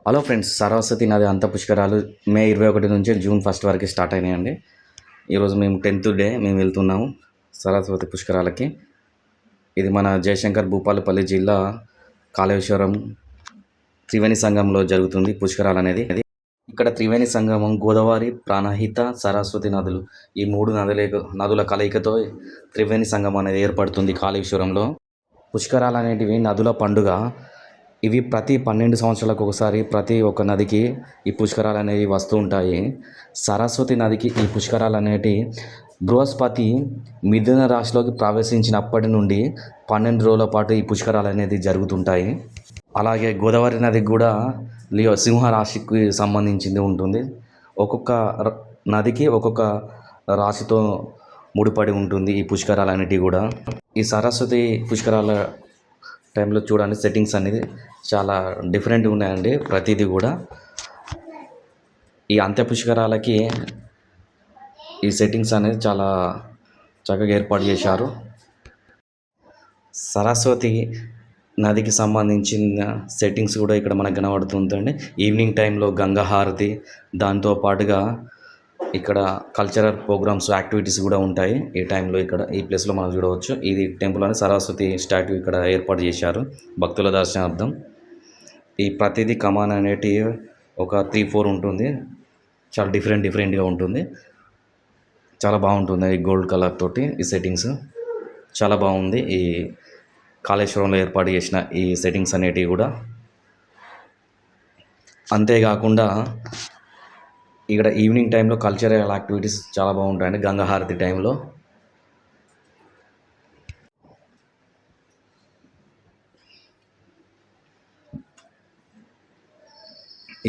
Hello friends, Saraswati నది అంత పుష్కరాలు మే 21 నుంచి జూన్ 1 వరకు స్టార్ట్ అయినాయండి. ఈరోజు మేము 10th డే మేము వెళ్తున్నాము సరస్వతి పుష్కరాలకి. ఇది మన జయశంకర్ భూపాలపల్లి జిల్లా కాళేశ్వరం త్రివేణి సంగంలో జరుగుతుంది పుష్కరాలు అనేది. ఇక్కడ త్రివేణి సంగమం గోదావరి, ప్రాణహిత, సరస్వతి నదులు ఈ మూడు నదుల కలయికతో త్రివేణి సంగమం అనేది ఏర్పడుతుంది కాళేశ్వరంలో. పుష్కరాలు అనేటివి నదుల పండుగ. ఇవి ప్రతి 12 సంవత్సరాలకు ఒకసారి ప్రతి ఒక్క నదికి ఈ పుష్కరాలు అనేవి వస్తూ ఉంటాయి. సరస్వతి నదికి ఈ పుష్కరాలు అనేటి బృహస్పతి మిథున రాశిలోకి ప్రవేశించినప్పటి నుండి 12 రోజుల పాటు ఈ పుష్కరాలు అనేది జరుగుతుంటాయి. అలాగే గోదావరి నదికి కూడా సింహ రాశికి సంబంధించింది ఉంటుంది. ఒక్కొక్క నదికి ఒక్కొక్క రాశితో ముడిపడి ఉంటుంది ఈ పుష్కరాలు అనేటివి కూడా. ఈ సరస్వతి పుష్కరాల టైంలో చూడండి, సెట్టింగ్స్ అనేది చాలా డిఫరెంట్గా ఉన్నాయండి ప్రతిదీ కూడా. ఈ అంత్య పుష్కరాలకి ఈ సెట్టింగ్స్ అనేది చాలా చక్కగా ఏర్పాటు చేశారు. సరస్వతి నదికి సంబంధించిన సెట్టింగ్స్ కూడా ఇక్కడ మనకు కనబడుతుందండి. ఈవినింగ్ టైంలో గంగా హారతి, దాంతో పాటుగా ఇక్కడ కల్చరల్ ప్రోగ్రామ్స్, యాక్టివిటీస్ కూడా ఉంటాయి ఈ టైంలో. ఇక్కడ ఈ ప్లేస్లో మనం చూడవచ్చు. ఇది టెంపుల్ అని సరస్వతి స్టాట్యూ ఇక్కడ ఏర్పాటు చేశారు భక్తుల దర్శనార్థం. ఈ ప్రతిదీ కమాన్ అనేటి ఒక 3-4 ఉంటుంది. చాలా డిఫరెంట్గా ఉంటుంది. చాలా బాగుంటుంది ఈ గోల్డ్ కలర్ తోటి ఈ సెట్టింగ్స్ చాలా బాగుంది. ఈ కాళేశ్వరంలో ఏర్పాటు చేసిన ఈ సెట్టింగ్స్ అనేటివి కూడా. అంతేకాకుండా ఇక్కడ ఈవినింగ్ టైంలో కల్చరల్ యాక్టివిటీస్ చాలా బాగుంటాయండి. గంగా హారతి టైంలో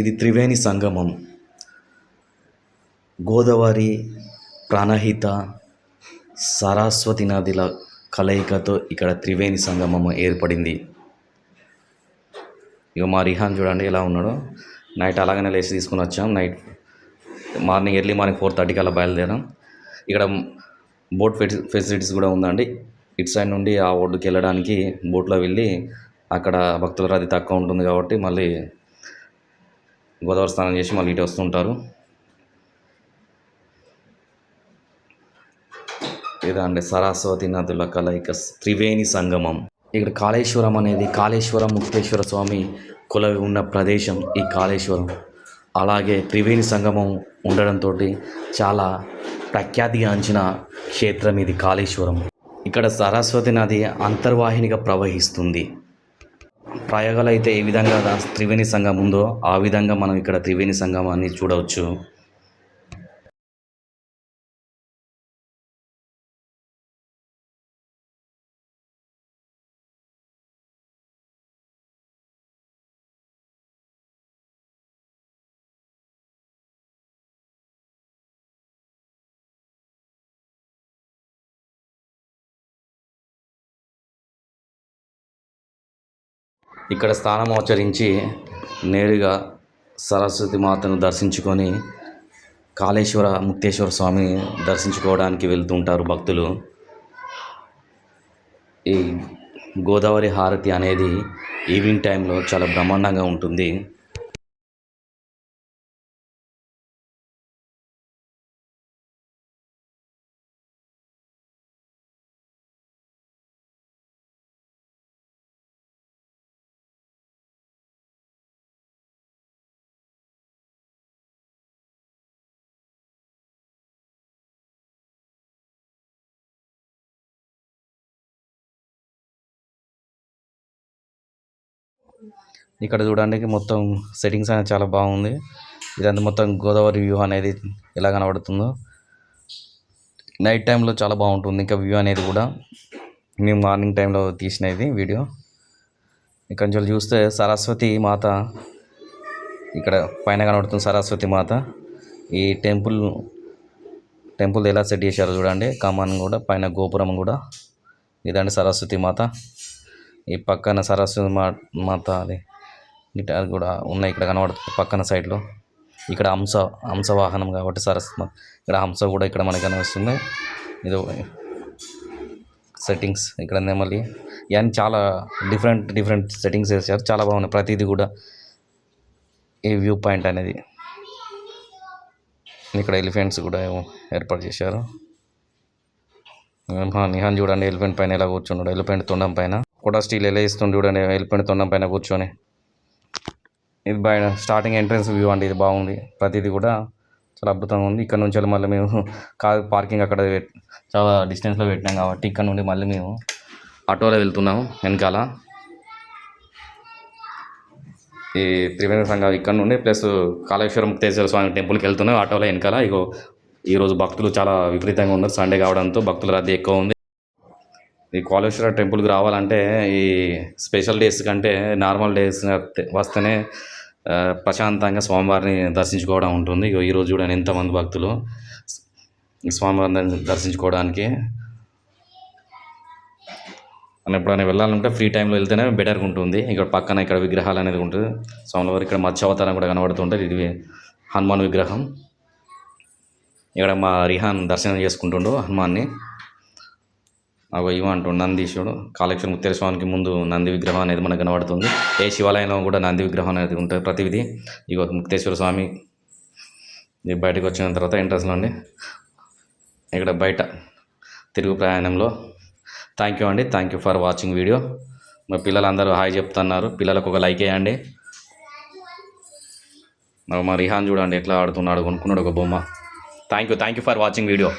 ఇది త్రివేణి సంగమం. గోదావరి, ప్రాణహిత, సరస్వతి నదుల కలయికతో ఇక్కడ త్రివేణి సంగమం ఏర్పడింది. ఇక మా రిహాన్ చూడండి ఎలా ఉన్నాడో. నైట్ అలాగనే లేచి తీసుకుని వచ్చాం. ఎర్లీ మార్నింగ్ 4:30కి అలా బయలుదేరాం. ఇక్కడ బోట్ ఫెసిలిటీస్ కూడా ఉందండి. ఇటు సైడ్ నుండి ఆ ఒడ్డుకి వెళ్ళడానికి బోట్లో వెళ్ళి అక్కడ భక్తుల రద్దీ తక్కువ ఉంటుంది కాబట్టి మళ్ళీ గోదావరి స్నానం చేసి మళ్ళీ ఇటు వస్తుంటారు. ఇదండి సరస్వతి నదుల కలయిక త్రివేణి సంగమం. ఇక్కడ కాళేశ్వరం అనేది కాళేశ్వరం ముక్తేశ్వర స్వామి కొలువై ఉన్న ప్రదేశం ఈ కాళేశ్వరం. అలాగే త్రివేణి సంగమం ఉండడంతో చాలా ప్రఖ్యాతిగాంచిన క్షేత్రం ఇది కాళేశ్వరం. ఇక్కడ సరస్వతి నది అంతర్వాహినిగా ప్రవహిస్తుంది. ప్రయాగలో అయితే ఏ విధంగా త్రివేణి సంగమం ఉందో ఆ విధంగా మనం ఇక్కడ త్రివేణి సంగమాన్ని చూడవచ్చు. ఇక్కడ స్థానం ఆచరించి నేరుగా సరస్వతి మాతను దర్శించుకొని కాళేశ్వర ముక్తేశ్వర స్వామిని దర్శించుకోవడానికి వెళ్తుంటారు భక్తులు. ఈ గోదావరి హారతి అనేది ఈవినింగ్ టైంలో చాలా బ్రహ్మాండంగా ఉంటుంది. ఇక్కడ చూడడానికి మొత్తం సెట్టింగ్స్ అనేది చాలా బాగుంది. ఇదంతా మొత్తం గోదావరి వ్యూ అనేది ఎలా కనబడుతుందో. నైట్ టైంలో చాలా బాగుంటుంది ఇంకా వ్యూ అనేది కూడా. మేము మార్నింగ్ టైంలో తీసినది వీడియో. ఇక్కడ నుంచి చూస్తే సరస్వతి మాత ఇక్కడ పైన కనబడుతుంది. సరస్వతి మాత ఈ టెంపుల్ ఎలా సెట్ చేశారో చూడండి. కమాన్ కూడా పైన గోపురం కూడా. ఇదండి సరస్వతి మాత. ఈ పక్కన సరస్వతి మాత అది గిటార్ కూడా ఉన్నాయి ఇక్కడ కనబడుతుంది పక్కన సైడ్లో. ఇక్కడ హంస వాహనం కాబట్టి సరస్వతి ఇక్కడ హంస కూడా ఇక్కడ మనకి కనిపిస్తుంది. ఇది సెట్టింగ్స్ ఇక్కడ నెమలి ఇవన్నీ చాలా డిఫరెంట్ సెట్టింగ్స్ వేసారు. చాలా బాగున్నాయి ప్రతిదీ కూడా. ఈ వ్యూ పాయింట్ అనేది. ఇక్కడ ఎలిఫెంట్స్ కూడా ఏర్పాటు చేశారు. నిహాన్ చూడండి ఎలిఫెంట్ పైన ఎలా కూర్చున్నాడు, ఎలిఫెంట్ తొండం పైన. కూడా స్టీల్ ఎలా ఇస్తుంది చూడండి ఎలిఫెంట్ తొండం పైన కూర్చొని. ఇది బయట స్టార్టింగ్ ఎంట్రన్స్ వ్యూ అండి. ఇది బాగుంది, ప్రతిదీ కూడా చాలా అద్భుతంగా ఉంది. ఇక్కడ నుంచి మళ్ళీ మేము కార్ పార్కింగ్ అక్కడ చాలా డిస్టెన్స్లో పెట్టినాం కాబట్టి ఇక్కడ నుండి మళ్ళీ మేము ఆటోలో వెళ్తున్నాము వెనకాల. ఈ త్రివేణి సంఘం ఇక్కడ నుండి ప్లస్ కాళేశ్వరం ముక్తేశ్వర స్వామి టెంపుల్కి వెళ్తున్నాం ఆటోలో వెనకాల. ఇగో ఈరోజు భక్తులు చాలా విపరీతంగా ఉన్నారు, సండే కావడంతో భక్తుల రద్దీ ఎక్కువ ఉంది. ఈ కాళేశ్వర టెంపుల్కి రావాలంటే ఈ స్పెషల్ డేస్ కంటే నార్మల్ డేస్ వస్తేనే ప్రశాంతంగా స్వామివారిని దర్శించుకోవడం ఉంటుంది. ఇగో ఈరోజు చూడండి ఎంతమంది భక్తులు ఈ స్వామివారిని దర్శించుకోవడానికి. మనం ఎప్పుడైనా వెళ్ళాలంటే ఫ్రీ టైంలో వెళ్తేనే బెటర్గా ఉంటుంది. ఇక్కడ పక్కన ఇక్కడ విగ్రహాలు అనేది ఉంటుంది స్వామివారి. ఇక్కడ మత్స్యావతారం కూడా కనబడుతుంటుంది. ఇది హనుమాన్ విగ్రహం. ఇక్కడ మా రిహాన్ దర్శనం చేసుకుంటుండు హనుమాన్ని. అవి ఇవ్వంటుండు నందీశ్వరుడు. కాళేశ్వరం ముక్తేశ్వర స్వామికి ముందు నంది విగ్రహం అనేది మనకు కనబడుతుంది. ఏ శివాలయంలో కూడా నంది విగ్రహం అనేది ఉంటుంది ప్రతివిధి. ఇగో ముక్తేశ్వర స్వామి బయటకు వచ్చిన తర్వాత ఎంట్రన్స్లో అండి. ఇక్కడ బయట తిరుగు ప్రయాణంలో. థ్యాంక్ యూ అండి, thank you for watching video. మా పిల్లలందరూ హాయ్ చెప్తున్నారు. పిల్లలకు ఒక లైక్ వేయండి. మా రిహాన్ చూడండి ఎట్లా ఆడుతున్నాడు, కొనుక్కున్నాడు ఒక బొమ్మ. Thank you for watching video.